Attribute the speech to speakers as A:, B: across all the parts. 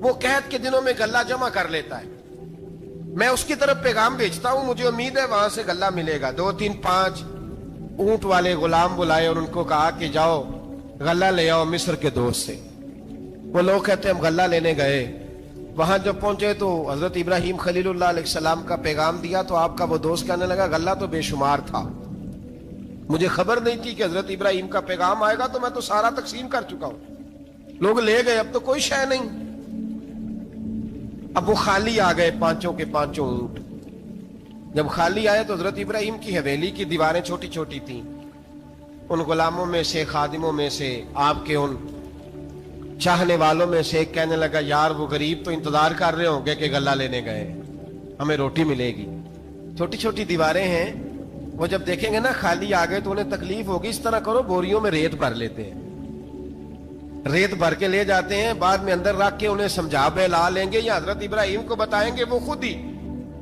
A: وہ قحط کے دنوں میں غلہ جمع کر لیتا ہے، میں اس کی طرف پیغام بھیجتا ہوں، مجھے امید ہے وہاں سے غلہ ملے گا۔ 2 3 5 اونٹ والے غلام بلائے اور ان کو کہا کہ جاؤ غلہ لے آؤ مصر کے دوست سے۔ وہ لوگ کہتے ہیں ہم غلہ لینے گئے، وہاں جب پہنچے تو حضرت ابراہیم خلیل اللہ علیہ السلام کا پیغام دیا تو آپ کا وہ دوست کہنے لگا غلہ تو بے شمار تھا، مجھے خبر نہیں تھی کہ حضرت ابراہیم کا پیغام آئے گا، تو میں تو سارا تقسیم کر چکا ہوں، لوگ لے گئے، اب تو کوئی شے نہیں۔ اب وہ خالی آ گئے 5 کے 5 اونٹ۔ جب خالی آئے تو حضرت ابراہیم کی حویلی کی دیواریں چھوٹی چھوٹی تھیں، ان غلاموں میں سے، خادموں میں سے، آپ کے ان چاہنے والوں میں سے ایک کہنے لگا یار وہ غریب تو انتظار کر رہے ہوں گے کہ غلہ لینے گئے، ہمیں روٹی ملے گی۔ چھوٹی چھوٹی دیواریں ہیں، وہ جب دیکھیں گے نا خالی آ گئے تو انہیں تکلیف ہوگی، اس طرح کرو بوریوں میں ریت بھر لیتے ہیں، ریت بھر کے لے جاتے ہیں، بعد میں اندر رکھ کے انہیں سمجھا بہلا لیں گے یا حضرت ابراہیم کو بتائیں گے، وہ خود ہی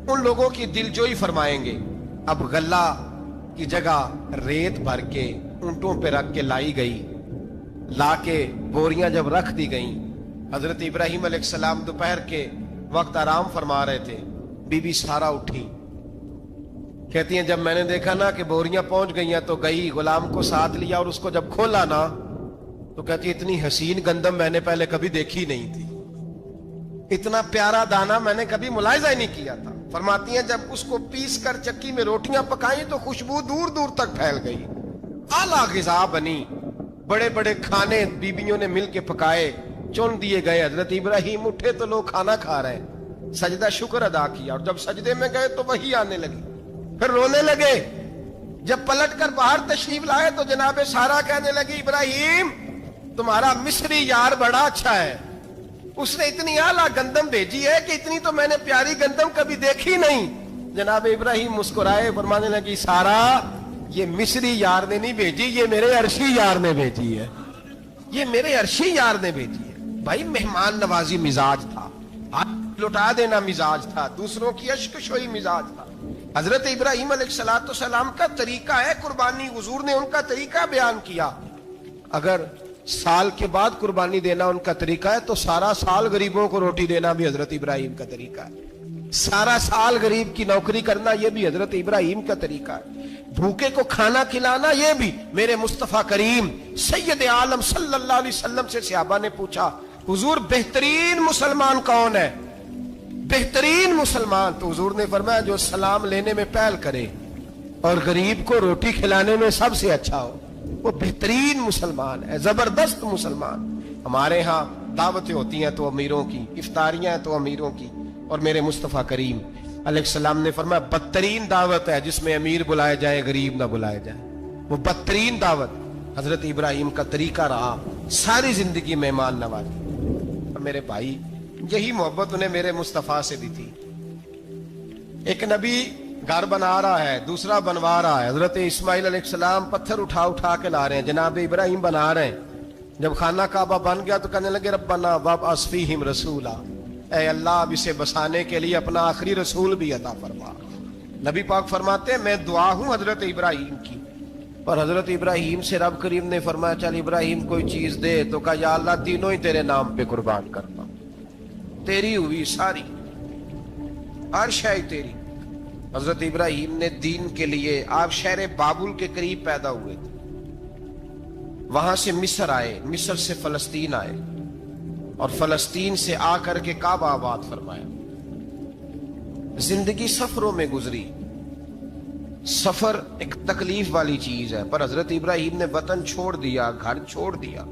A: ان لوگوں کی دل جوئی فرمائیں گے۔ اب غلہ کی جگہ ریت بھر کے اونٹوں پہ رکھ کے لائی گئی، لا کے بوریاں جب رکھ دی گئیں، حضرت ابراہیم علیہ السلام دوپہر کے وقت آرام فرما رہے تھے، بی بی سارا اٹھی، کہتی ہیں جب میں نے دیکھا نا کہ بوریاں پہنچ گئی ہیں تو گئی، غلام کو ساتھ لیا اور اس کو جب کھولا نا تو کہتی اتنی حسین گندم میں نے پہلے کبھی دیکھی نہیں تھی، اتنا پیارا دانا میں نے کبھی ملاحظہ ہی نہیں کیا تھا۔ فرماتی ہیں جب اس کو پیس کر چکی میں روٹیاں پکائیں تو خوشبو دور دور تک پھیل گئی، اعلیٰ غذا بنی، بڑے بڑے کھانے بیبیوں نے مل کے پکائے، چن دیے گئے، حضرت ابراہیم اٹھے تو لوگ کھانا کھا رہے ہیں، سجدہ شکر ادا کیا، اور جب سجدے میں گئے تو وحی آنے لگی، پھر رونے لگے۔ جب پلٹ کر باہر تشریف لائے تو جناب سارا کہنے لگی ابراہیم تمہارا مصری یار بڑا اچھا ہے، اس نے اتنی اعلیٰ گندم بھیجی ہے کہ اتنی تو میں نے پیاری گندم کبھی دیکھی نہیں۔ جناب ابراہیم مسکرائے، فرمانے لگی سارا یہ مصری یار نے نہیں بھیجی، یہ میرے عرشی یار نے بھیجی ہے، یہ میرے عرشی یار نے بھیجی ہے۔ بھائی مہمان نوازی مزاج تھا، ہاتھ لٹا دینا مزاج تھا، دوسروں کی اشک شوئی مزاج تھا۔ حضرت ابراہیم علیہ السلام کا طریقہ ہے قربانی، حضور نے ان کا طریقہ بیان کیا۔ اگر سال کے بعد قربانی دینا ان کا طریقہ ہے تو سارا سال غریبوں کو روٹی دینا بھی حضرت ابراہیم کا طریقہ ہے، سارا سال غریب کی نوکری کرنا یہ بھی حضرت ابراہیم کا طریقہ ہے، بھوکے کو کھانا کھلانا یہ بھی میرے مصطفیٰ کریم سید عالم صلی اللہ علیہ وسلم سے صحابہ نے پوچھا حضور بہترین مسلمان کون ہے؟ بہترین مسلمان تو حضور نے فرمایا جو سلام لینے میں پہل کرے اور غریب کو روٹی کھلانے میں سب سے اچھا ہو، وہ بہترین مسلمان ہے، زبردست مسلمان۔ ہمارے ہاں دعوتیں ہوتی ہیں تو امیروں کی، افطاریاں ہیں تو امیروں کی، اور میرے مصطفیٰ کریم علیہ السلام نے فرمایا بدترین دعوت ہے جس میں امیر بلائے جائے غریب نہ بلائے جائے، وہ بدترین دعوت حضرت ابراہیم کا طریقہ رہا، ساری زندگی مہمان نوازی۔ اور میرے بھائی یہی محبت انہیں میرے مصطفیٰ سے بھی تھی۔ ایک نبی گھر بنا رہا ہے، دوسرا بنوا رہا ہے، حضرت اسماعیل علیہ السلام پتھر اٹھا اٹھا کے لا رہے ہیں، جناب ابراہیم بنا رہے ہیں۔ جب خانہ کعبہ بن گیا تو کہنے لگے ربنا وابعث فیہم رسولا، اے اللہ اب اسے بسانے کے لیے اپنا آخری رسول بھی عطا فرما۔ نبی پاک فرماتے ہیں میں دعا ہوں حضرت ابراہیم کی، اور حضرت ابراہیم سے رب کریم نے فرمایا چل ابراہیم کوئی چیز دے، تو کہا یا اللہ تینوں ہی تیرے نام پہ قربان کرتا ہوں، تیری ہوئی ساری، ہر شے تیری۔ حضرت ابراہیم نے دین کے لیے، آپ شہر بابل کے قریب پیدا ہوئے تھے، وہاں سے مصر آئے، مصر سے فلسطین آئے، اور فلسطین سے آ کر کے کعبہ آباد فرمایا۔ زندگی سفروں میں گزری، سفر ایک تکلیف والی چیز ہے، پر حضرت ابراہیم نے وطن چھوڑ دیا، گھر چھوڑ دیا۔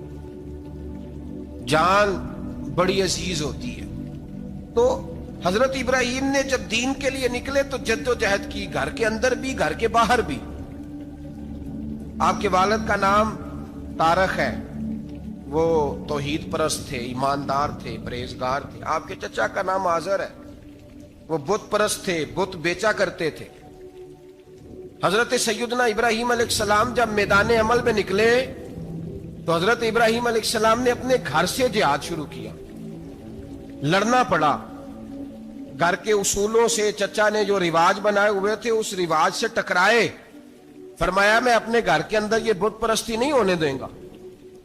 A: جان بڑی عزیز ہوتی ہے، تو حضرت ابراہیم نے جب دین کے لیے نکلے تو جد و جہد کی، گھر کے اندر بھی گھر کے باہر بھی۔ آپ کے والد کا نام طارق ہے، وہ توحید پرست تھے، ایماندار تھے، پرہیزگار تھے۔ آپ کے چچا کا نام آزر ہے، وہ بت پرست تھے، بت بیچا کرتے تھے۔ حضرت سیدنا ابراہیم علیہ السلام جب میدان عمل میں نکلے تو حضرت ابراہیم علیہ السلام نے اپنے گھر سے جہاد شروع کیا، لڑنا پڑا، گھر کے اصولوں سے، چچا نے جو رواج بنائے ہوئے تھے اس رواج سے ٹکرائے۔ فرمایا میں اپنے گھر کے اندر یہ بت پرستی نہیں ہونے دیں گا۔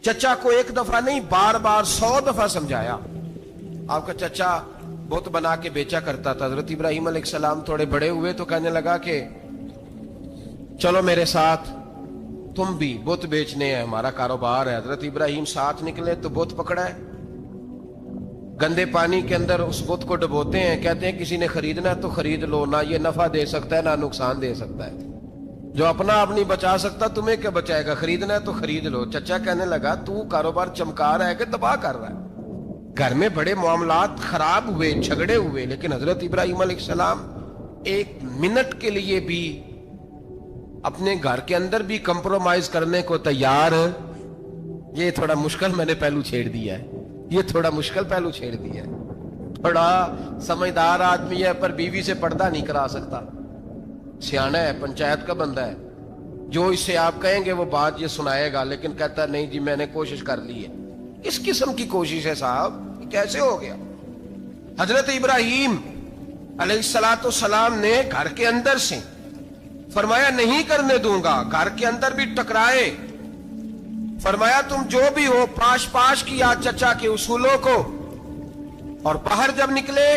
A: چچا کو ایک دفعہ نہیں بار بار 100 دفعہ سمجھایا، آپ کا چچا بت بنا کے بیچا کرتا تھا. حضرت ابراہیم علیہ السلام تھوڑے بڑے ہوئے تو کہنے لگا کہ چلو میرے ساتھ, تم بھی بت بیچنے ہیں, ہمارا کاروبار ہے. حضرت ابراہیم ساتھ نکلے تو بت پکڑا ہے, گندے پانی کے اندر اس بت کو ڈبوتے ہیں, کہتے ہیں کسی نے خریدنا ہے تو خرید لو, نہ یہ نفع دے سکتا ہے نہ نقصان دے سکتا ہے, جو اپنا آپ نہیں بچا سکتا تمہیں کیا بچائے گا, خریدنا ہے تو خرید لو. چچا کہنے لگا تو کاروبار چمکا رہا ہے کہ تباہ کر رہا ہے. گھر میں بڑے معاملات خراب ہوئے, جھگڑے ہوئے, لیکن حضرت ابراہیم علیہ السلام ایک منٹ کے لیے بھی اپنے گھر کے اندر بھی کمپرومائز کرنے کو تیار. یہ تھوڑا مشکل میں نے پہلو چھیڑ دیا ہے, یہ تھوڑا مشکل پہلو چھیڑ دیا ہے. بڑا سمجھدار آدمی ہے پر بیوی سے پردہ نہیں کرا سکتا, سیانا ہے, پنچایت کا بندہ ہے, جو اس سے آپ کہیں گے وہ بات یہ سنائے گا, لیکن کہتا ہے نہیں جی میں نے کوشش کر لی ہے. کس قسم کی کوشش ہے صاحب, کیسے ہو گیا؟ حضرت ابراہیم علیہ السلام نے گھر کے اندر سے فرمایا نہیں کرنے دوں گا, گھر کے اندر بھی ٹکرائے, فرمایا تم جو بھی ہو پاش پاش کیا چچا کے اصولوں کو, اور باہر جب نکلے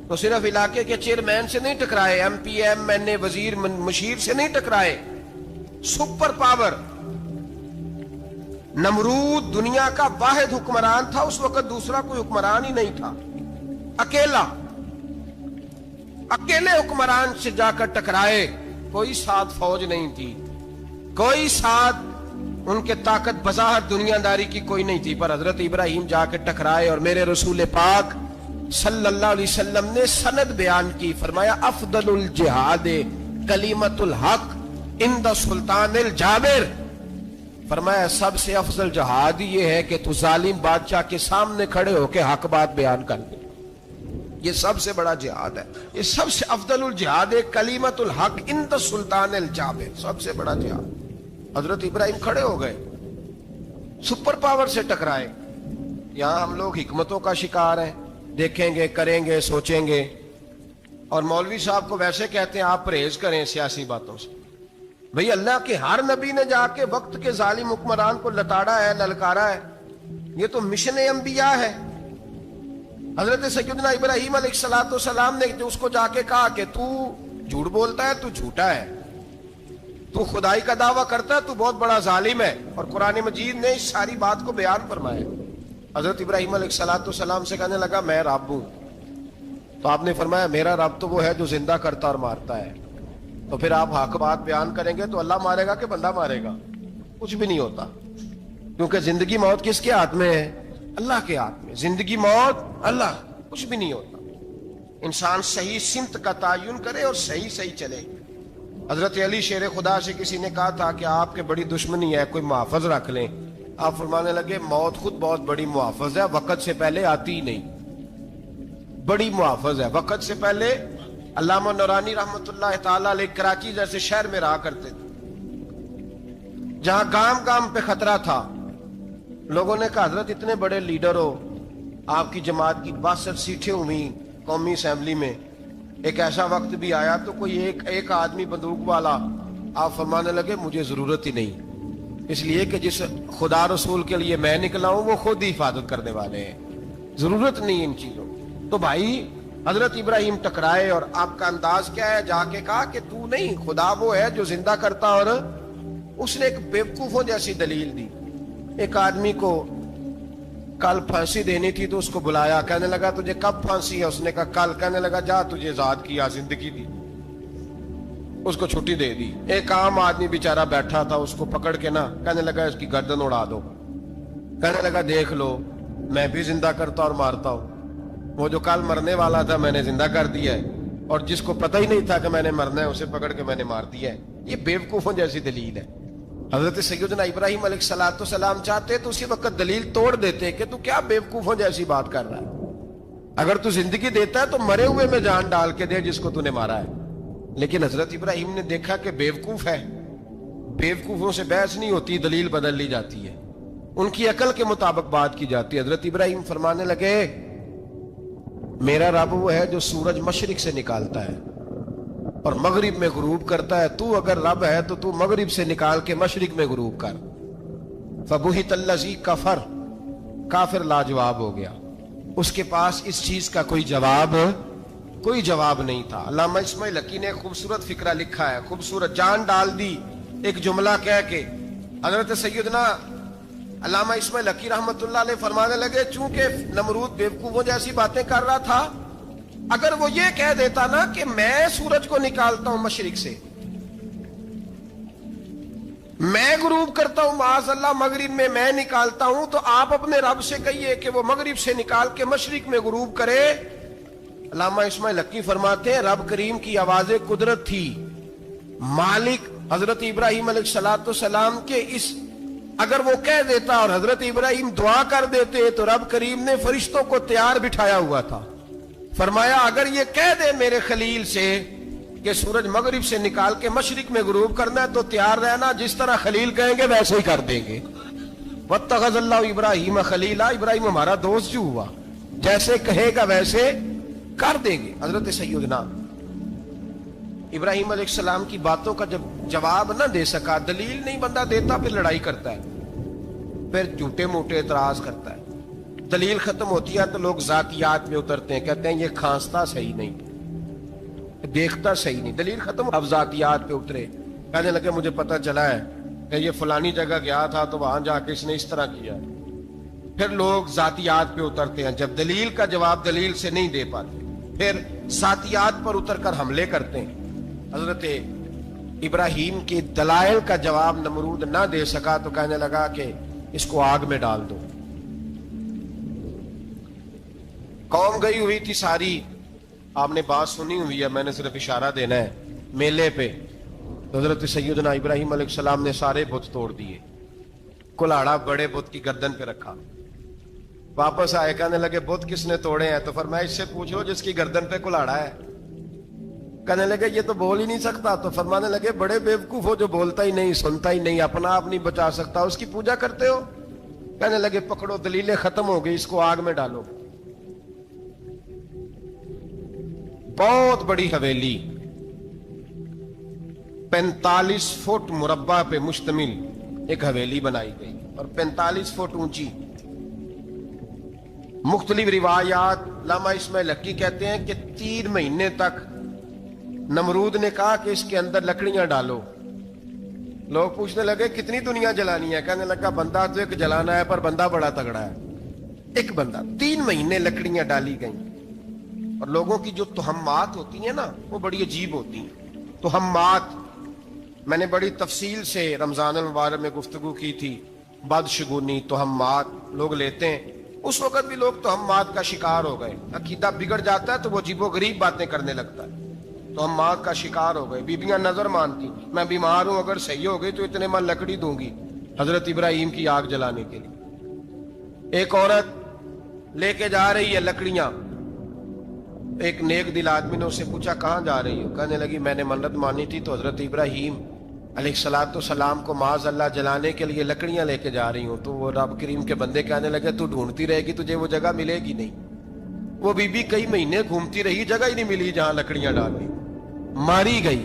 A: تو صرف علاقے کے چیئرمین سے نہیں ٹکرائے, ایم پی ایم این اے وزیر مشیر سے نہیں ٹکرائے, سپر پاور نمرود دنیا کا واحد حکمران تھا اس وقت, دوسرا کوئی حکمران ہی نہیں تھا, اکیلے حکمران سے جا کر ٹکرائے, کوئی ساتھ فوج نہیں تھی, کوئی ساتھ ان کے طاقت بظاہر دنیا داری کی کوئی نہیں تھی, پر حضرت ابراہیم جا کے ٹکرائے. اور میرے رسول پاک صلی اللہ علیہ وسلم نے سند بیان کی, فرمایا افضل الجہاد کلمۃ الحق عند سلطان الجابر, فرمایا سب سے افضل جہاد یہ ہے کہ تو ظالم بادشاہ کے سامنے کھڑے ہو کے حق بات بیان کر دے, یہ سب سے بڑا جہاد ہے, یہ سب سے افضل الجہاد کلمۃ الحق عند سلطان الجابر, سب سے بڑا جہاد. حضرت ابراہیم کھڑے ہو گئے, سپر پاور سے ٹکرائے. یہاں ہم لوگ حکمتوں کا شکار ہیں, دیکھیں گے, کریں گے, سوچیں گے, اور مولوی صاحب کو ویسے کہتے ہیں آپ پرہیز کریں سیاسی باتوں سے. بھئی اللہ کے ہر نبی نے جا کے وقت کے ظالم حکمران کو لتاڑا ہے, للکارا ہے, یہ تو مشن انبیاء ہے. حضرت سیدنا ابراہیم علیہ السلام نے جو اس کو جا کے کہا کہ تو جھوٹ بولتا ہے, تو جھوٹا ہے, تو خدائی کا دعویٰ کرتا ہے, تو بہت بڑا ظالم ہے, اور قرآن مجید نے اس ساری بات کو بیان فرمایا. حضرت ابراہیم علیہ السلام سے کہنے لگا میں رب ہوں, تو آپ نے فرمایا میرا رب تو وہ ہے جو زندہ کرتا اور مارتا ہے. تو پھر آپ حق بات بیان کریں گے تو اللہ مارے گا کہ بندہ مارے گا؟ کچھ بھی نہیں ہوتا, کیونکہ زندگی موت کس کے ہاتھ میں ہے؟ اللہ کے ہاتھ میں. زندگی موت اللہ, کچھ بھی نہیں ہوتا. انسان صحیح سمت کا تعین کرے اور صحیح چلے. حضرت علی شیر خدا سے کسی نے کہا تھا کہ آپ کے بڑی دشمنی ہے, کوئی محافظ رکھ لیں. آپ فرمانے لگے موت خود بہت بڑی محافظ ہے, وقت سے پہلے آتی ہی نہیں, بڑی محافظ ہے وقت سے پہلے. علامہ نورانی رحمت اللہ تعالی علیہ کراچی جیسے شہر میں رہا کرتے تھے, جہاں گام گام پہ خطرہ تھا. لوگوں نے کہا حضرت اتنے بڑے لیڈر ہو, آپ کی جماعت کی 62 سیٹیں ہوئی قومی اسمبلی میں, ایک ایسا وقت بھی آیا تو کوئی ایک آدمی بندوق والا. آپ فرمانے لگے مجھے ضرورت ہی نہیں, اس لیے کہ جس خدا رسول کے لیے میں نکلا ہوں وہ خود ہی حفاظت کرنے والے ہیں, ضرورت نہیں ان چیزوں. تو بھائی حضرت ابراہیم ٹکرائے, اور آپ کا انداز کیا ہے؟ جا کے کہا کہ تو نہیں, خدا وہ ہے جو زندہ کرتا. اور اس نے ایک بیوقوفوں جیسی دلیل دی. ایک آدمی کو کل پھانسی دینی تھی تو اس کو بلایا, کہنے لگا تجھے کب پھانسی ہے؟ اس نے کہا کل. کہنے لگا جا تجھے آزاد کیا, زندگی دی, اس کو چھٹی دے دی. ایک عام آدمی بیچارہ بیٹھا تھا, اس کو پکڑ کے نا کہنے لگا اس کی گردن اڑا دو. کہنے لگا دیکھ لو میں بھی زندہ کرتا اور مارتا ہوں, وہ جو کل مرنے والا تھا میں نے زندہ کر دیا ہے, اور جس کو پتہ ہی نہیں تھا کہ میں نے مرنا ہے اسے پکڑ کے میں نے مار دیا ہے. یہ بیوقوفوں جیسی دلیل ہے. حضرت سیدنا ابراہیم علیہ السلام چاہتے تو اسی وقت دلیل توڑ دیتے کہ تو کیا بیوقوفوں جیسی بات کر رہا ہے, اگر تو زندگی دیتا ہے تو مرے ہوئے میں جان ڈال کے دے جس کو تو نے مارا ہے. لیکن حضرت ابراہیم نے دیکھا کہ بیوقوف ہے, بیوقوفوں سے بحث نہیں ہوتی, دلیل بدل لی جاتی ہے, ان کی عقل کے مطابق بات کی جاتی ہے. حضرت ابراہیم فرمانے لگے میرا رب وہ ہے جو سورج مشرق سے نکالتا ہے اور مغرب میں غروب کرتا ہے. تو اگر رب ہے تو تو مغرب سے نکال کے مشرق میں غروب کر. فبہت الذی کفر, کافر لاجواب ہو گیا. اس کے پاس اس چیز کا کوئی جواب نہیں تھا. علامہ اسماعیل حقی نے خوبصورت فقرہ لکھا ہے, خوبصورت, جان ڈال دی ایک جملہ کہہ کے. حضرت سیدنا علامہ اسماعیل حقی رحمت اللہ علیہ فرمانے لگے, چونکہ نمرود بیوقوفوں جیسی باتیں کر رہا تھا, اگر وہ یہ کہہ دیتا نا کہ میں سورج کو نکالتا ہوں مشرق سے, میں غروب کرتا ہوں معاذ اللہ مغرب میں, میں نکالتا ہوں, تو آپ اپنے رب سے کہیے کہ وہ مغرب سے نکال کے مشرق میں غروب کرے. علامہ اسماعیل حقی فرماتے ہیں رب کریم کی آواز قدرت تھی, مالک حضرت ابراہیم علیہ السلام کے اس, اگر وہ کہہ دیتا اور حضرت ابراہیم دعا کر دیتے تو رب کریم نے فرشتوں کو تیار بٹھایا ہوا تھا. فرمایا اگر یہ کہہ دے میرے خلیل سے کہ سورج مغرب سے نکال کے مشرق میں غروب کرنا ہے تو تیار رہنا, جس طرح خلیل کہیں گے ویسے ہی کر دیں گے. واتخذ اللہ ابراہیم خلیلا, ابراہیم ہمارا دوست جو ہوا, جیسے کہے گا ویسے کر دیں گے. حضرت سیدنا ابراہیم علیہ السلام کی باتوں کا جب جواب نہ دے سکا, دلیل نہیں بندہ دیتا, پھر لڑائی کرتا ہے, پھر جھوٹے موٹے اعتراض کرتا ہے. دلیل ختم ہوتی ہے تو لوگ ذاتیات میں اترتے ہیں, کہتے ہیں یہ کھانستا صحیح نہیں, دیکھتا صحیح نہیں. دلیل ختم, اب ذاتیات پہ اترے, کہنے لگے مجھے پتا چلا ہے کہ یہ فلانی جگہ گیا تھا تو وہاں جا کے اس نے اس طرح کیا. پھر لوگ ذاتیات پہ اترتے ہیں, جب دلیل کا جواب دلیل سے نہیں دے پاتے پھر ذاتیات پر اتر کر حملے کرتے ہیں. حضرت ابراہیم کے دلائل کا جواب نمرود نہ دے سکا تو کہنے لگا کہ اس کو آگ میں ڈال دو. قوم گئی ہوئی تھی ساری, آپ نے بات سنی ہوئی ہے, میں نے صرف اشارہ دینا ہے, میلے پہ حضرت سیدنا ابراہیم علیہ السلام نے سارے بت توڑ دیے, کلاڑا بڑے بت کی گردن پہ رکھا. واپس آئے, کہنے لگے بت کس نے توڑے ہیں؟ تو فرمایا اس سے پوچھو جس کی گردن پہ کلاڑا ہے. کہنے لگے یہ تو بول ہی نہیں سکتا. تو فرمانے لگے بڑے بیوقوف ہو جو بولتا ہی نہیں, سنتا ہی نہیں, اپنا آپ نہیں بچا سکتا, اس کی پوجا کرتے ہو. کہنے لگے پکڑو, دلیلیں ختم ہو گئی, اس کو آگ میں ڈالو. بہت بڑی حویلی 45 فٹ مربع پہ مشتمل ایک حویلی بنائی گئی اور 45 فٹ اونچی. مختلف روایات, علامہ اسماعیل حقی کہتے ہیں کہ 3 مہینے تک نمرود نے کہا کہ اس کے اندر لکڑیاں ڈالو. لوگ پوچھنے لگے کتنی دنیا جلانی ہے؟ کہنے لگا بندہ تو ایک جلانا ہے, پر بندہ بڑا تگڑا ہے, ایک بندہ. 3 مہینے لکڑیاں ڈالی گئیں. اور لوگوں کی جو تہمات ہوتی ہیں نا وہ بڑی عجیب ہوتی ہیں. تہمات میں نے بڑی تفصیل سے رمضان المبارک میں گفتگو کی تھی. بدشگونی, تہمات لوگ لیتے ہیں. اس وقت بھی لوگ تہمات کا شکار ہو گئے. عقیدہ بگڑ جاتا ہے تو وہ عجیب و غریب باتیں کرنے لگتا ہے. تہمات کا شکار ہو گئے. بیبیاں نظر مانتی, میں بیمار ہوں, اگر صحیح ہو گئی تو اتنے میں لکڑی دوں گی حضرت ابراہیم کی آگ جلانے کے لیے. ایک عورت لے کے جا رہی ہے لکڑیاں. ایک نیک دل آدمی نے اسے پوچھا کہاں جا رہی ہو؟ کہنے لگی میں نے منت مانی تھی تو حضرت ابراہیم علیہ السلام کو معاذ اللہ جلانے کے لیے لکڑیاں لے کے جا رہی ہوں. تو وہ رب کریم کے بندے کہنے لگے تو ڈھونڈتی رہے گی, تجھے وہ جگہ ملے گی نہیں. وہ بی بی کئی مہینے گھومتی رہی, جگہ ہی نہیں ملی جہاں لکڑیاں ڈالنی, ماری گئی.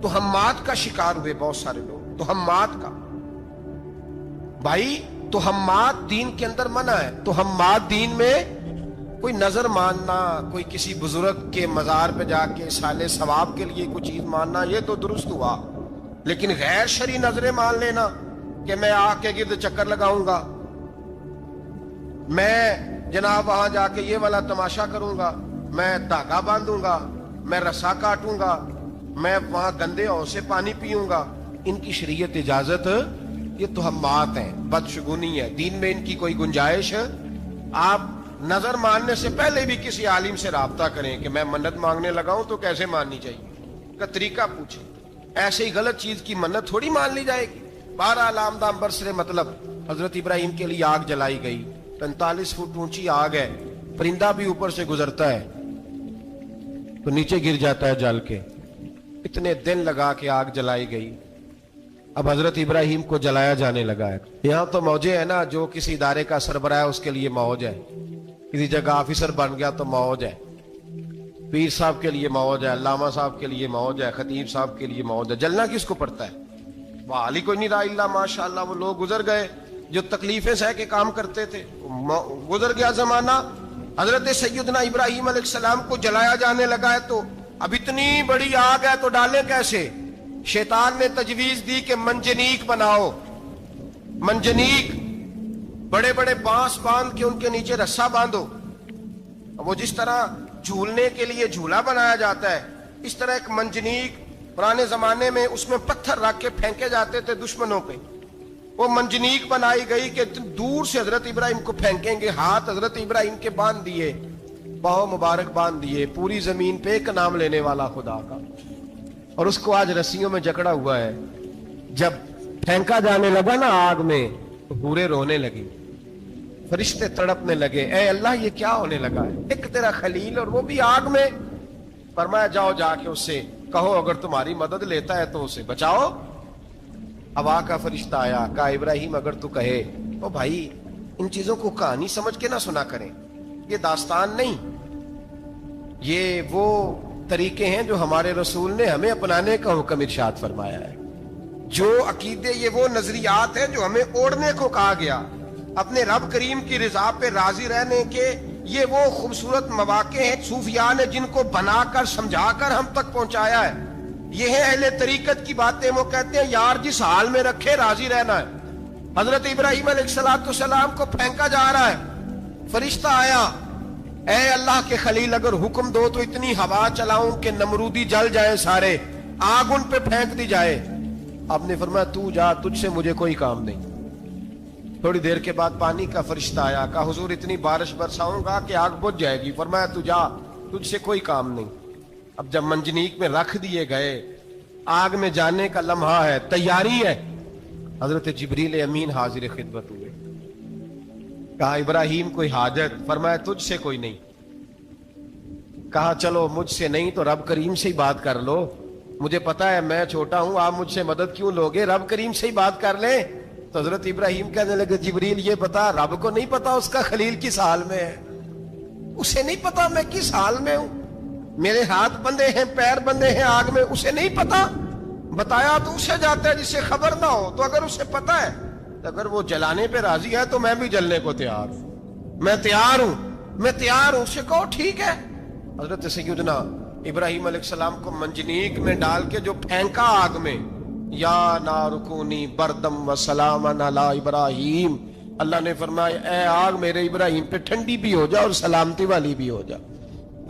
A: تہمات کا شکار ہوئے بہت سارے لوگ. تہمات کا بھائی, تہمات دین کے اندر منع ہے. تہمات دین میں کوئی نظر ماننا, کوئی کسی بزرگ کے مزار پہ جا کے سالے ثواب کے لیے کوئی چیز ماننا, یہ تو درست ہوا. لیکن غیر شرعی نظریں مان لینا کہ میں آگ کے گرد چکر لگاؤں گا, میں جناب وہاں جا کے یہ والا تماشا کروں گا, میں دھاگا باندھوں گا, میں رسا کاٹوں گا, میں وہاں گندے ہوں سے پانی پیوں گا, ان کی شریعت اجازت, یہ تہمات ہیں, بدشگونی ہے. دین میں ان کی کوئی گنجائش. آپ نظر ماننے سے پہلے بھی کسی عالم سے رابطہ کریں کہ میں منت مانگنے لگا ہوں تو کیسے ماننی چاہیے, کا طریقہ پوچھیں. ایسے ہی غلط چیز کی منت تھوڑی مان لی جائے گی. بہرحال آمدام برسرے مطلب حضرت ابراہیم کے لیے آگ جلائی گئی. 45 فٹ اونچی آگ ہے, پرندہ بھی اوپر سے گزرتا ہے تو نیچے گر جاتا ہے جل کے. اتنے دن لگا کے آگ جلائی گئی. اب حضرت ابراہیم کو جلایا جانے لگا ہے. یہاں تو موجیں ہے نا, جو کسی ادارے کا سربراہ ہے اس کے لیے موج ہے, کسی جگہ آفیسر بن گیا تو موج ہے, پیر صاحب کے لیے موج ہے, علامہ صاحب کے لیے موج ہے, خطیب صاحب کے لیے موج ہے. جلنا کس کو پڑتا ہے؟ بحال ہی کوئی نہیں رہا اللہ ماشاء اللہ. وہ لوگ گزر گئے جو تکلیفیں سہ کے کام کرتے تھے, گزر گیا زمانہ. حضرت سیدنا ابراہیم علیہ السلام کو جلایا جانے لگا ہے تو اب اتنی بڑی آگ ہے تو ڈالیں کیسے؟ شیطان نے تجویز دی کہ منجنیق بناؤ، منجنیق، بڑے بڑے بانس باندھ کے ان کے نیچے رسا باندھو. وہ جس طرح جھولنے کے لیے جھولا بنایا جاتا ہے اس طرح ایک منجنیق پرانے زمانے میں اس میں پتھر رکھ کے پھینکے جاتے تھے دشمنوں پہ. وہ منجنیق بنائی گئی کہ دور سے حضرت ابراہیم کو پھینکیں گے. ہاتھ حضرت ابراہیم کے باندھ دیے، پاؤں مبارک باندھ دیے، پوری زمین پہ ایک نام لینے والا خدا کا. اور اس کو آج رسیوں میں جکڑا ہوا ہے. جب پھینکا جانے لگا نا آگ میں تو حوریں رونے لگی، فرشتے تڑپنے لگے، اے اللہ یہ کیا ہونے لگا ہے؟ ایک تیرا خلیل اور وہ بھی آگ میں. فرمایا جاؤ جا کے اس سے کہو اگر تمہاری مدد لیتا ہے تو اسے بچاؤ. ہوا کا فرشتہ آیا، کہا ابراہیم اگر تو کہے. او بھائی ان چیزوں کو کہانی سمجھ کے نہ سنا کریں، یہ داستان نہیں، یہ وہ طریقے ہیں جو ہمارے رسول نے ہمیں اپنانے کا حکم ارشاد فرمایا ہے. جو عقیدے، یہ وہ نظریات ہیں جو ہمیں اوڑھنے کو کہا گیا. اپنے رب کریم کی رضا پہ راضی رہنے کے یہ وہ خوبصورت مواقع ہیں صوفیاء نے جن کو بنا کر سمجھا کر ہم تک پہنچایا ہے. یہ ہے اہل طریقت کی باتیں. وہ کہتے ہیں یار جس حال میں رکھے راضی رہنا ہے. حضرت ابراہیم علیہ السلام کو پھینکا جا رہا ہے، فرشتہ آیا، اے اللہ کے خلیل اگر حکم دو تو اتنی ہوا چلاؤں کہ نمرودی جل جائیں سارے، آگ ان پہ پھینک دی جائے. آپ نے فرمایا تو جا، تجھ سے مجھے کوئی کام نہیں. تھوڑی دیر کے بعد پانی کا فرشتہ آیا، کہا حضور اتنی بارش برساؤں گا کہ آگ بجھ جائے گی. فرمایا تو جا، تجھ سے کوئی کام نہیں. اب جب منجنیق میں رکھ دیے گئے، آگ میں جانے کا لمحہ ہے، تیاری ہے، حضرت جبریل امین حاضر خدمت ہوئے. کہا ابراہیم کوئی حاجت؟ فرمایا تجھ سے کوئی نہیں. کہا چلو مجھ سے نہیں تو رب کریم سے ہی بات کر لو، مجھے پتا ہے میں چھوٹا ہوں، آپ مجھ سے مدد کیوں لوگے، رب کریم سے ہی بات کر لیں. تو حضرت ابراہیم کہنے لگے جبریل یہ بتا رب کو نہیں پتا اس کا خلیل کس حال میں ہے؟ اسے نہیں پتا میں کس حال میں ہوں؟ میرے ہاتھ بندے ہیں، پیر بندے ہیں آگ میں، اسے نہیں پتا؟ بتایا تو اسے جاتا ہے جس سے خبر نہ ہو. تو اگر اسے پتا ہے، اگر وہ جلانے پہ راضی ہے تو میں بھی جلنے کو تیار ہوں، میں تیار ہوں، میں تیار ہوں. اسے کہو ٹھیک ہے. حضرت سیدنا ابراہیم علیہ السلام کو منجنیق میں ڈال کے جو پھینکا آگ میں، یا نار کونی بردم و سلاما علی ابراہیم، اللہ نے فرمایا اے آگ میرے ابراہیم پہ ٹھنڈی بھی ہو جا اور سلامتی والی بھی ہو جا.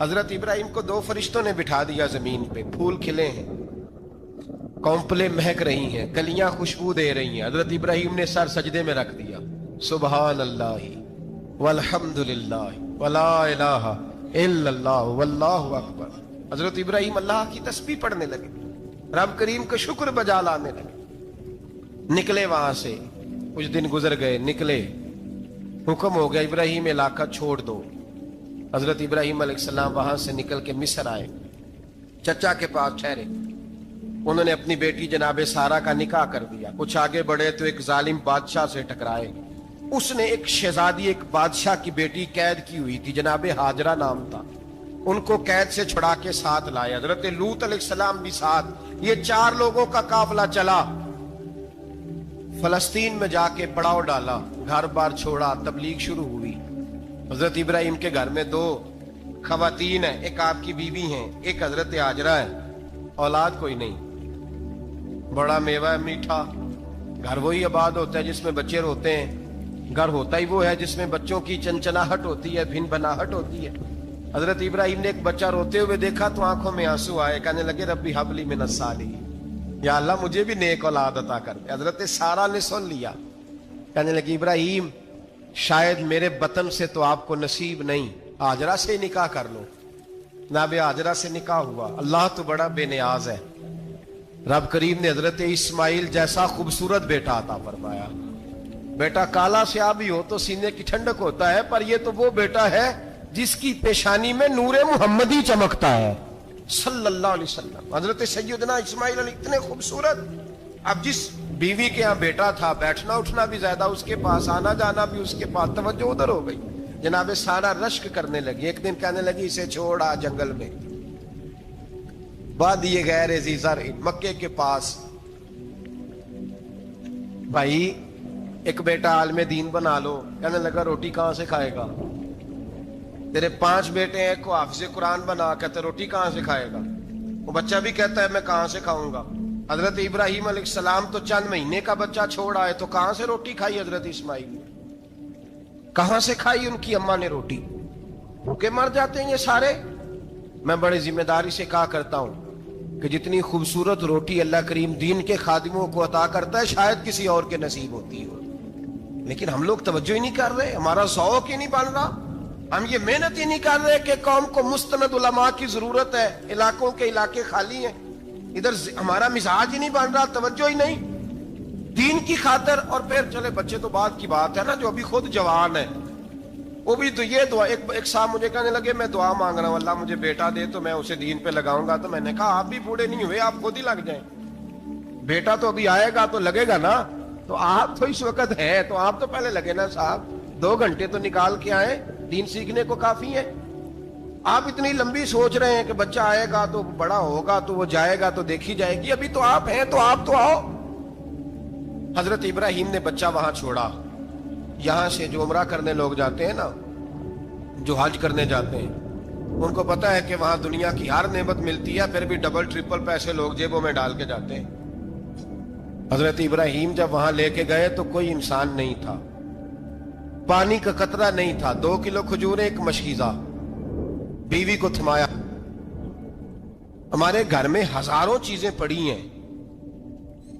A: حضرت ابراہیم کو دو فرشتوں نے بٹھا دیا زمین پہ. پھول کھلے ہیں، کونپلیں مہک رہی ہیں، کلیاں خوشبو دے رہی ہیں. حضرت ابراہیم نے سر سجدے میں رکھ دیا، سبحان اللہ والحمد للہ ولا الہ الا اللہ واللہ اکبر. حضرت ابراہیم اللہ کی تسبیح پڑھنے لگے، رب کریم کا شکر بجا لانے لگے. نکلے وہاں سے، کچھ دن گزر گئے، نکلے، حکم ہو گیا ابراہیم علاقہ چھوڑ دو. حضرت ابراہیم علیہ السلام وہاں سے نکل کے مصر آئے، چچا کے پاس ٹھہرے. انہوں نے اپنی بیٹی جناب سارہ کا نکاح کر دیا. کچھ آگے بڑھے تو ایک ظالم بادشاہ سے ٹکرائے. اس نے ایک شہزادی، ایک بادشاہ کی بیٹی قید کی ہوئی تھی، جناب ہاجرہ نام تھا. ان کو قید سے چھڑا کے ساتھ لائے. حضرت لوط علیہ السلام بھی ساتھ. یہ 4 لوگوں کا قافلہ چلا، فلسطین میں جا کے پڑاؤ ڈالا، گھر بار چھوڑا، تبلیغ شروع ہوئی. حضرت ابراہیم کے گھر میں 2 خواتین ہیں، ایک آپ کی بیوی ہیں، ایک حضرت ہاجرہ ہے. اولاد کوئی نہیں، بڑا میوہ ہے میٹھا. گھر وہی آباد ہوتا ہے جس میں بچے روتے ہیں، گھر ہوتا ہی وہ ہے جس میں بچوں کی چنچناہٹ ہوتی ہے، بھن بھناہٹ ہوتی ہے. حضرت ابراہیم نے ایک بچہ روتے ہوئے دیکھا تو آنکھوں میں آنسو آئے. کہنے لگے ربی حب لی من الصالحین، یا اللہ مجھے بھی نیک اولاد عطا کر دے. حضرت سارہ نے سن لیا، کہنے لگی ابراہیم شاید میرے بطن سے تو آپ کو نصیب نہیں، ہاجرہ سے نکاح کر لو. جناب ہاجرہ سے نکاح ہوا. اللہ تو بڑا بے نیاز ہے، رب کریم نے حضرت اسماعیل جیسا خوبصورت بیٹا عطا فرمایا. بیٹا کالا سیاہ بھی ہو تو سینے کی ٹھنڈک ہوتا ہے، پر یہ تو وہ بیٹا ہے جس کی پیشانی میں نور محمدی چمکتا ہے صلی اللہ علیہ وسلم. حضرت سیدنا اسماعیل علیہ اتنے خوبصورت. اب جس بیوی کے ہاں بیٹا تھا، بیٹھنا اٹھنا بھی زیادہ اس کے پاس، آنا جانا بھی اس کے پاس، توجہ ادھر ہو گئی. جناب سارہ رشک کرنے لگی. ایک دن کہنے لگی اسے چھوڑا جنگل میں، وادی غیر ذی زرع، مکے کے پاس. بھائی ایک بیٹا عالم دین بنا لو. کہنے لگا روٹی کہاں سے کھائے گا؟ تیرے 5 بیٹے ہیں، کو حافظ قرآن بنا، کہتے روٹی کہاں سے کھائے گا؟ وہ بچہ بھی کہتا ہے میں کہاں سے کھاؤں گا؟ حضرت ابراہیم علیہ السلام تو چند مہینے کا بچہ چھوڑ آئے، تو کہاں سے روٹی کھائی حضرت اسماعیل نے؟ کہاں سے کھائی ان کی اماں نے روٹی؟ بھوکے مر جاتے ہیں یہ سارے۔ میں بڑے ذمہ داری سے کہا کرتا ہوں کہ جتنی خوبصورت روٹی اللہ کریم دین کے خادموں کو عطا کرتا ہے شاید کسی اور کے نصیب ہوتی ہو، لیکن ہم لوگ توجہ ہی نہیں کر رہے، ہمارا ذوق ہی نہیں بن رہا، ہم یہ محنت ہی نہیں کر رہے کہ قوم کو مستند علماء کی ضرورت ہے، علاقوں کے علاقے خالی ہیں، ادھر ہمارا مزاج ہی نہیں بن رہا، توجہ ہی نہیں دین کی خاطر۔ اور پھر چلے بچے تو بعد کی بات ہے نا، جو ابھی خود جوان ہے وہ بھی تو یہ دعا، ایک صاحب مجھے کہنے لگے میں دعا مانگ رہا ہوں اللہ مجھے بیٹا دے تو میں اسے دین پہ لگاؤں گا، تو میں نے کہا آپ بھی بوڑھے نہیں ہوئے، آپ خود ہی لگ جائیں، بیٹا تو ابھی آئے گا تو لگے گا نا، تو آپ تو اس وقت ہیں تو آپ تو پہلے لگے نا صاحب، 2 گھنٹے تو نکال کے آئے، دین سیکھنے کو کافی ہے۔ آپ اتنی لمبی سوچ رہے ہیں کہ بچہ آئے گا تو بڑا ہوگا تو وہ جائے گا تو دیکھی جائے گی، ابھی تو آپ ہیں تو آپ تو آؤ۔ حضرت ابراہیم نے بچہ وہاں چھوڑا۔ یہاں سے جو عمرہ کرنے لوگ جاتے ہیں نا، جو حج کرنے جاتے ہیں، ان کو پتا ہے کہ وہاں دنیا کی ہر نعمت ملتی ہے، پھر بھی ڈبل ٹرپل پیسے لوگ جیبوں میں ڈال کے جاتے ہیں۔ حضرت ابراہیم جب وہاں لے کے گئے تو کوئی انسان نہیں تھا، پانی کا قطرہ نہیں تھا، 2 کلو کھجوریں، 1 مشکیزہ، بیوی کو تھمایا۔ ہمارے گھر میں ہزاروں چیزیں پڑی ہیں،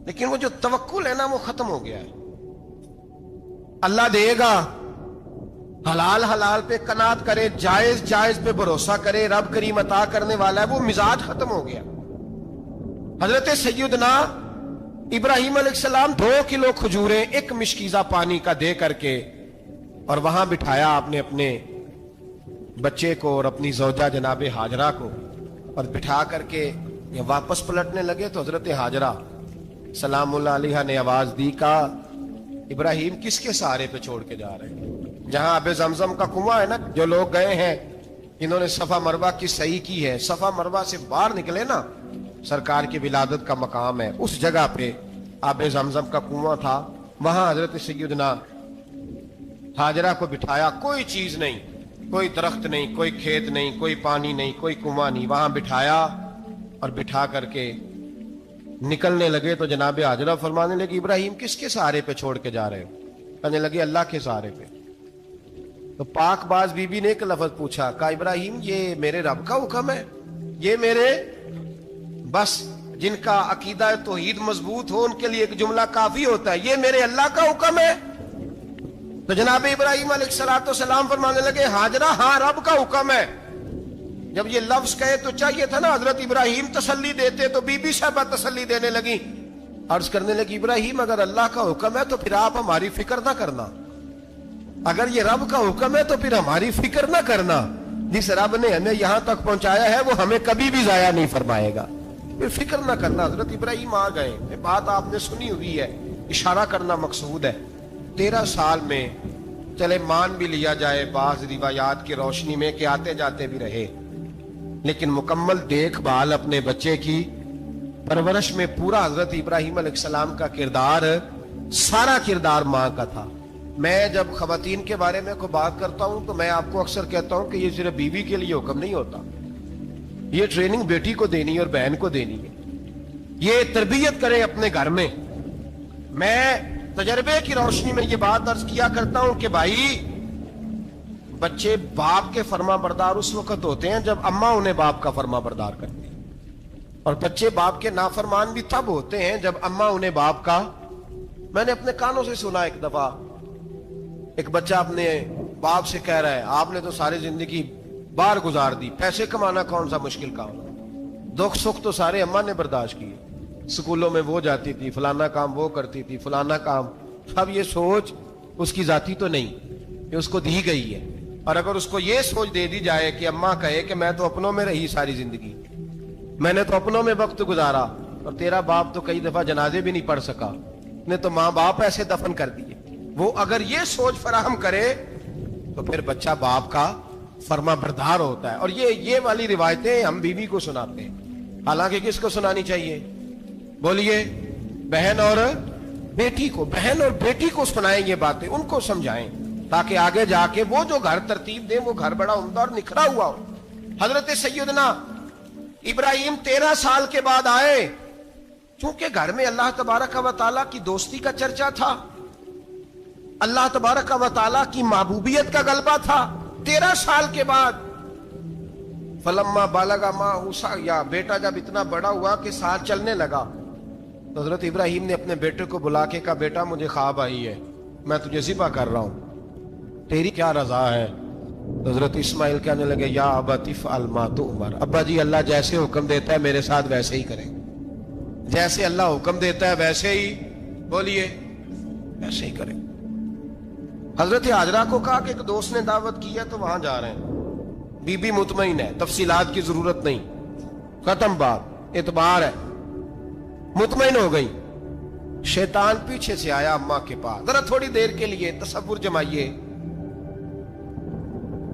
A: لیکن وہ جو توکل ہے نا وہ ختم ہو گیا ہے۔ اللہ دے گا، حلال حلال پہ قناعت کرے، جائز جائز پہ بھروسہ کرے، رب کریم عطا کرنے والا ہے، وہ مزاج ختم ہو گیا۔ حضرت سیدنا ابراہیم علیہ السلام 2 کلو کھجوریں، 1 مشکیزہ پانی کا دے کر کے، اور وہاں بٹھایا آپ نے اپنے بچے کو اور اپنی زوجہ جناب ہاجرہ کو، اور بٹھا کر کے یہ واپس پلٹنے لگے تو حضرت ہاجرہ سلام اللہ علیہ نے آواز دی، کہا ابراہیم کس کے سہارے پہ چھوڑ کے جا رہے ہیں؟ جہاں آب زمزم کا کنواں ہے نا، جو لوگ گئے ہیں انہوں نے صفا مروہ کی صحیح کی ہے، صفا مروہ سے باہر نکلے نا، سرکار کی ولادت کا مقام ہے، اس جگہ پہ آب زمزم کا کنواں تھا، وہاں حضرت سیدنا ہاجرہ کو بٹھایا، کوئی چیز نہیں، کوئی درخت نہیں، کوئی کھیت نہیں، کوئی پانی نہیں، کوئی کنواں نہیں، وہاں بٹھایا اور بٹھا کر کے نکلنے لگے تو جناب ہاجرہ فرمانے لگی ابراہیم کس کے سہارے پہ چھوڑ کے جا رہے ہو؟ کہنے لگے اللہ کے سہارے پہ۔ تو پاک باز بی بی نے ایک لفظ پوچھا، کہا ابراہیم یہ میرے رب کا حکم ہے، یہ میرے بس جن کا عقیدہ توحید مضبوط ہو ان کے لیے ایک جملہ کافی ہوتا ہے، یہ میرے اللہ کا حکم ہے؟ تو جناب ابراہیم علیہ السلام فرمانے لگے ہاجرہ ہاں رب کا حکم ہے۔ جب یہ لفظ کہے تو چاہیے تھا نا حضرت ابراہیم تسلی دیتے، تو بی بی صاحبہ تسلی دینے لگی، عرض کرنے لگی ابراہیم اگر اللہ کا حکم ہے تو پھر آپ ہماری فکر نہ کرنا، اگر یہ رب کا حکم ہے تو پھر ہماری فکر نہ کرنا، جس رب نے ہمیں یہاں تک پہنچایا ہے وہ ہمیں کبھی بھی ضائع نہیں فرمائے گا، پھر فکر نہ کرنا۔ حضرت ابراہیم آ گئے، یہ بات آپ نے سنی ہوئی ہے، اشارہ کرنا مقصود ہے۔ 13 سال میں چلے مان بھی لیا جائے بعض روایات کی روشنی میں کہ آتے جاتے بھی رہے، لیکن مکمل دیکھ بھال اپنے بچے کی پرورش میں پورا حضرت ابراہیم علیہ السلام کا کردار، سارا کردار ماں کا تھا۔ میں جب خواتین کے بارے میں کوئی بات کرتا ہوں تو میں آپ کو اکثر کہتا ہوں کہ یہ صرف بیوی کے لیے حکم نہیں ہوتا، یہ ٹریننگ بیٹی کو دینی ہے اور بہن کو دینی ہے، یہ تربیت کرے اپنے گھر میں۔ میں تجربے کی روشنی میں یہ بات عرض کیا کرتا ہوں کہ بھائی بچے باپ کے فرما بردار اس وقت ہوتے ہیں جب اماں انہیں باپ کا فرما بردار کرتے ہیں، اور بچے باپ کے نافرمان بھی تب ہوتے ہیں جب اماں انہیں باپ کا۔ میں نے اپنے کانوں سے سنا ایک دفعہ ایک بچہ اپنے باپ سے کہہ رہا ہے آپ نے تو ساری زندگی باہر گزار دی، پیسے کمانا کون سا مشکل کام، دکھ سکھ تو سارے اماں نے برداشت کیے، سکولوں میں وہ جاتی تھی، فلانا کام وہ کرتی تھی، فلانا کام۔ اب یہ سوچ اس کی ذاتی تو نہیں، یہ اس کو دی گئی ہے، اور اگر اس کو یہ سوچ دے دی جائے کہ اماں کہے کہ میں تو اپنوں میں رہی ساری زندگی، میں نے تو اپنوں میں وقت گزارا، اور تیرا باپ تو کئی دفعہ جنازے بھی نہیں پڑھ سکا، نے تو ماں باپ ایسے دفن کر دیے، وہ اگر یہ سوچ فراہم کرے تو پھر بچہ باپ کا فرما بردار ہوتا ہے۔ اور یہ والی روایتیں ہم بیوی کو سناتے ہیں، حالانکہ کس کو سنانی چاہیے؟ بولیے، بہن اور بیٹی کو، بہن اور بیٹی کو سنائیں یہ باتیں، ان کو سمجھائیں۔ تاکہ آگے جا کے وہ جو گھر ترتیب دیں وہ گھر بڑا عمدہ اور نکھرا ہوا ہو۔ حضرت سیدنا ابراہیم 13 سال کے بعد آئے، چونکہ گھر میں اللہ تبارک و تعالیٰ کی دوستی کا چرچا تھا، اللہ تبارک و تعالیٰ کی محبوبیت کا غلبہ تھا۔ 13 سال کے بعد فلما بالغ معہ السعی، بیٹا جب اتنا بڑا ہوا کہ ساتھ چلنے لگا، تو حضرت ابراہیم نے اپنے بیٹے کو بلا کے کہا بیٹا مجھے خواب آئی ہے، میں تجھے ذبح کر رہا ہوں، تیری کیا رضا ہے؟ تو حضرت اسماعیل کہنے لگے یا ابت افعل ما تؤمر، ابا جی اللہ جیسے حکم دیتا ہے میرے ساتھ ویسے ہی کریں، جیسے اللہ حکم دیتا ہے ویسے ہی بولیے، ویسے ہی کریں۔ حضرت حاجرہ کو کہا کہ ایک دوست نے دعوت کی ہے تو وہاں جا رہے ہیں، بی بی مطمئن ہے، تفصیلات کی ضرورت نہیں، ختم بات، اعتبار ہے، مطمئن ہو گئی۔ شیطان پیچھے سے آیا اماں کے پاس، ذرا تھوڑی دیر کے لیے تصور جمائیے،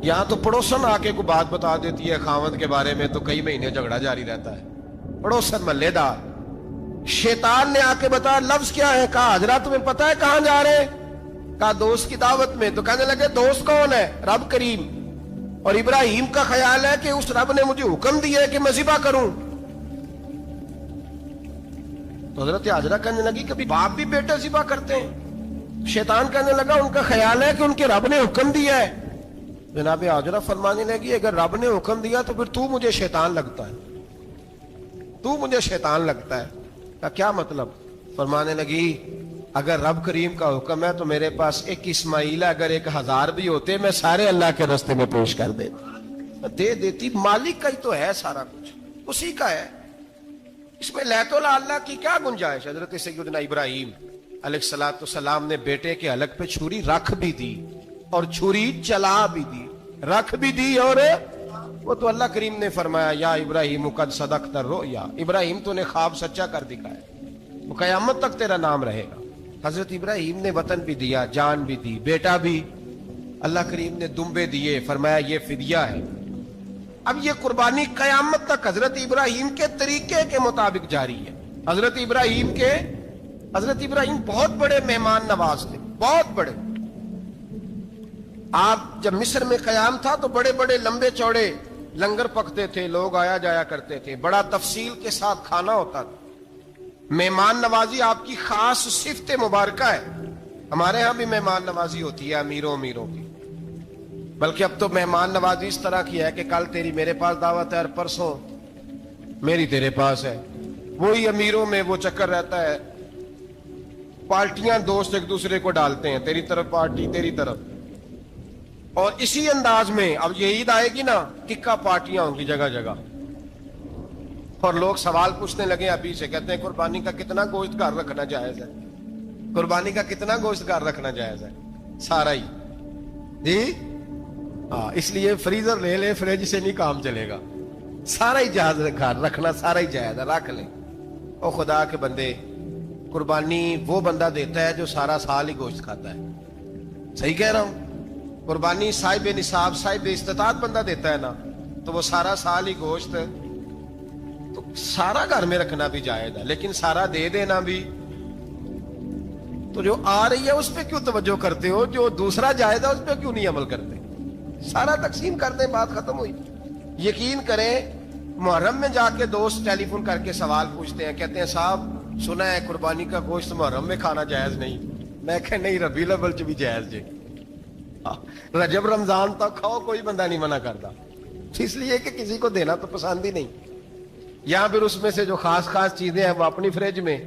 A: یہاں تو پڑوسن آ کے کوئی بات بتا دیتی ہے خاوند کے بارے میں تو کئی مہینے جھگڑا جاری رہتا ہے، پڑوسن محلے دار، شیطان نے آ کے بتایا لفظ کیا ہے؟ کہا حاجرہ تمہیں پتا ہے کہاں جا رہے ہیں؟ کہا دوست کی دعوت میں۔ تو کہنے لگے دوست کون ہے؟ رب کریم، اور ابراہیم کا خیال ہے کہ اس رب نے مجھے حکم دیا ہے کہ میں ذبح کروں۔ تو حضرت حاجرہ کہنے لگی کبھی باپ بھی بیٹے ذبح کرتے ہیں؟ شیطان کہنے لگا ان کا خیال ہے کہ ان کے رب نے حکم دیا ہے۔ جناب حاجرہ فرمانے لگی اگر رب نے حکم دیا تو پھر تو مجھے شیطان لگتا ہے، تو مجھے شیطان لگتا ہے۔ کا کیا مطلب؟ فرمانے لگی اگر رب کریم کا حکم ہے تو میرے پاس ایک اسماعیل ہے، اگر 1000 بھی ہوتے میں سارے اللہ کے راستے میں پیش کر دے دیتی، مالک کا ہی تو ہے سارا کچھ، اسی کا ہے، اس میں لیت اللہ کی کیا گنجائش؟ حضرت سیدنا ابراہیم علیہ السلام نے بیٹے کے حلق پہ چھری رکھ بھی دی اور چھری چلا بھی دی، رکھ بھی دی، اور وہ تو اللہ کریم نے فرمایا یا ابراہیم قد صدقت الرؤیا، ابراہیم تو نے خواب سچا کر دکھایا، وہ قیامت تک تیرا نام رہے گا۔ حضرت ابراہیم نے وطن بھی دیا، جان بھی دی، بیٹا بھی، اللہ کریم نے دمبے دیے، فرمایا یہ فدیہ ہے۔ اب یہ قربانی قیامت تک حضرت ابراہیم کے طریقے کے مطابق جاری ہے۔ حضرت ابراہیم بہت بڑے مہمان نواز تھے، بہت بڑے۔ آپ جب مصر میں قیام تھا تو بڑے بڑے لمبے چوڑے لنگر پکتے تھے، لوگ آیا جایا کرتے تھے، بڑا تفصیل کے ساتھ کھانا ہوتا تھا۔ مہمان نوازی آپ کی خاص صفت مبارکہ ہے، ہمارے ہاں بھی مہمان نوازی ہوتی ہے امیروں کی، بلکہ اب تو مہمان نوازی اس طرح کی ہے کہ کل تیری میرے پاس دعوت ہے اور پرسوں میری تیرے پاس ہے، وہی امیروں میں وہ چکر رہتا ہے، پارٹیاں دوست ایک دوسرے کو ڈالتے ہیں، تیری طرف پارٹی تیری طرف، اور اسی انداز میں اب یہ عید آئے گی نا ٹکا پارٹیاں ہوں گی جگہ جگہ، اور لوگ سوال پوچھنے لگے ابھی سے، کہتے ہیں قربانی کا کتنا گوشت گھر رکھنا جائز ہے؟ قربانی کا کتنا گوشت گھر رکھنا جائز ہے؟ سارا ہی جی، اس لیے فریزر لے لے، فریج سے نہیں کام چلے گا، سارا ہی جہاز گھر رکھنا سارا ہی جائز ہے، رکھ لیں۔ او خدا کے بندے، قربانی وہ بندہ دیتا ہے جو سارا سال ہی گوشت کھاتا ہے، صحیح کہہ رہا ہوں؟ قربانی صاحب نصاب صاحب استطاعت بندہ دیتا ہے نا، تو وہ سارا سال ہی گوشت، تو سارا گھر میں رکھنا بھی جائز ہے، لیکن سارا دے دینا بھی، تو جو آ رہی ہے اس پہ کیوں توجہ کرتے ہو؟ جو دوسرا جائز ہے اس پہ کیوں نہیں عمل کرتے؟ سارا تقسیم کر دیں، بات ختم ہوئی۔ یقین کریں محرم میں جا کے دوست ٹیلی فون کر کے سوال پوچھتے ہیں، کہتے ہیں صاحب سنا ہے قربانی کا گوشت محرم میں کھانا جائز نہیں، میں کہ نہیں ربیع الاول چ بھی جائز جی، رجب رمضان تک کھاؤ، کوئی بندہ نہیں منع کرتا، اس لیے کہ کسی کو دینا تو پسند ہی نہیں، یا پھر اس میں سے جو خاص خاص چیزیں ہیں وہ اپنی فریج میں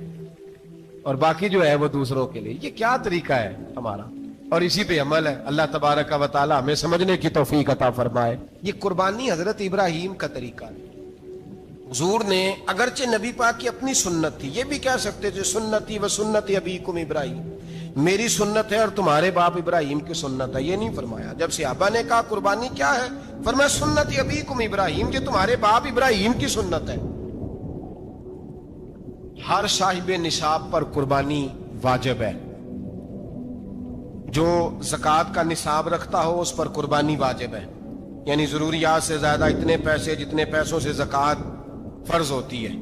A: اور باقی جو ہے وہ دوسروں کے لیے۔ یہ کیا طریقہ ہے ہمارا؟ اور اسی پہ عمل ہے۔ اللہ تبارک و تعالی ہمیں سمجھنے کی توفیق عطا فرمائے۔ یہ قربانی حضرت ابراہیم کا طریقہ ہے۔ حضور نے اگرچہ نبی پاک کی اپنی سنت تھی، یہ بھی کہہ سکتے تھے سنتی و سنت ابیکم ابراہیم، میری سنت ہے اور تمہارے باپ ابراہیم کی سنت ہے، یہ نہیں فرمایا۔ جب صحابہ نے کہا قربانی کیا ہے، فرمایا سنت ابیکم ابراہیم، جو تمہارے باپ ابراہیم کی سنت ہے۔ ہر صاحب نصاب پر قربانی واجب ہے، جو زکوٰۃ کا نصاب رکھتا ہو اس پر قربانی واجب ہے، یعنی ضروریات سے زیادہ اتنے پیسے، جتنے پیسوں سے زکوٰۃ فرض ہوتی ہے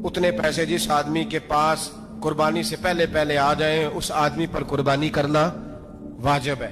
A: اتنے پیسے جس آدمی کے پاس قربانی سے پہلے آ جائیں اس آدمی پر قربانی کرنا واجب ہے۔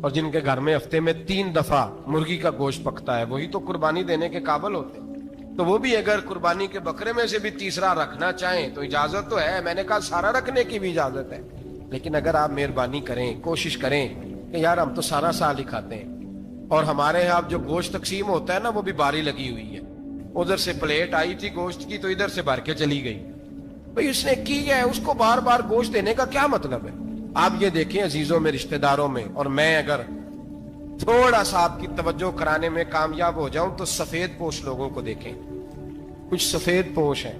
A: اور جن کے گھر میں ہفتے میں 3 دفعہ مرغی کا گوشت پکتا ہے، وہی تو قربانی دینے کے قابل ہوتے ہیں۔ تو وہ بھی اگر قربانی کے بکرے میں سے بھی تیسرا رکھنا چاہیں تو اجازت تو ہے، میں نے کہا سارا رکھنے کی بھی اجازت ہے، لیکن اگر آپ مہربانی کریں، کوشش کریں کہ یار ہم تو سارا سال ہی کھاتے ہیں، اور ہمارے یہاں جو گوشت تقسیم ہوتا ہے نا وہ بھی باری لگی ہوئی ہے، ادھر سے پلیٹ آئی تھی گوشت کی تو ادھر سے بھر کے چلی گئی، بھئی اس نے کی ہے، اس کو بار بار گوشت دینے کا کیا مطلب ہے؟ آپ یہ دیکھیں عزیزوں میں، رشتہ داروں میں، اور میں اگر تھوڑا سا آپ کی توجہ کرانے میں کامیاب ہو جاؤں تو سفید پوش لوگوں کو دیکھیں، کچھ سفید پوش ہیں،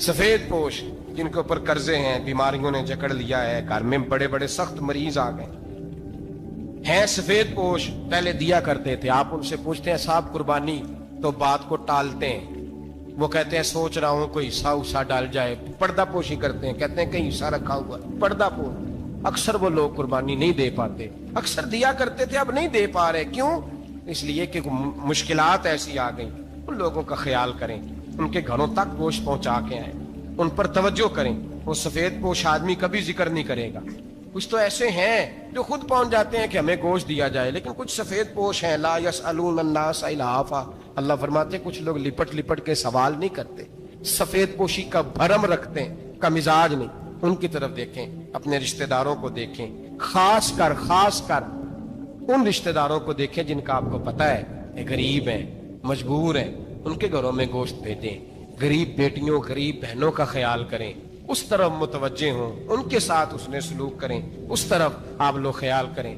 A: سفید پوش جن کے اوپر قرضے ہیں، بیماریوں نے جکڑ لیا ہے، گھر میں بڑے بڑے سخت مریض آ گئے ہیں، سفید پوش پہلے دیا کرتے تھے، آپ ان سے پوچھتے ہیں صاحب قربانی، تو بات کو ٹالتے ہیں، وہ کہتے ہیں سوچ رہا ہوں کوئی حصہ اسا ڈال جائے، پردہ پوشی کرتے ہیں، کہتے ہیں کہیں حصہ رکھا ہوا، پردہ پوش۔ اکثر وہ لوگ قربانی نہیں دے پاتے، اکثر دیا کرتے تھے اب نہیں دے پا رہے، کیوں؟ اس لیے کہ مشکلات ایسی آ گئیں۔ ان لوگوں کا خیال کریں، ان کے گھروں تک گوشت پہنچا کے آئیں، ان پر توجہ کریں۔ وہ سفید پوش آدمی کبھی ذکر نہیں کرے گا، کچھ تو ایسے ہیں جو خود پہنچ جاتے ہیں کہ ہمیں گوشت دیا جائے، لیکن کچھ سفید پوش ہیں لا یسألون الناس الہافا، اللہ فرماتے ہیں کچھ لوگ لپٹ لپٹ کے سوال نہیں کرتے، سفید پوشی کا بھرم رکھتے ہیں، کا مزاج نہیں۔ ان کی طرف دیکھیں، اپنے رشتہ داروں کو دیکھیں، خاص کر ان رشتہ داروں کو دیکھیں جن کا آپ کو پتا ہے کہ غریب ہیں، مجبور ہیں، ان کے گھروں میں گوشت بھیجیں، غریب بیٹیوں، غریب بہنوں کا خیال کریں، اس طرف متوجہ ہوں، ان کے ساتھ اس نے سلوک کریں، اس طرف آپ لوگ خیال کریں۔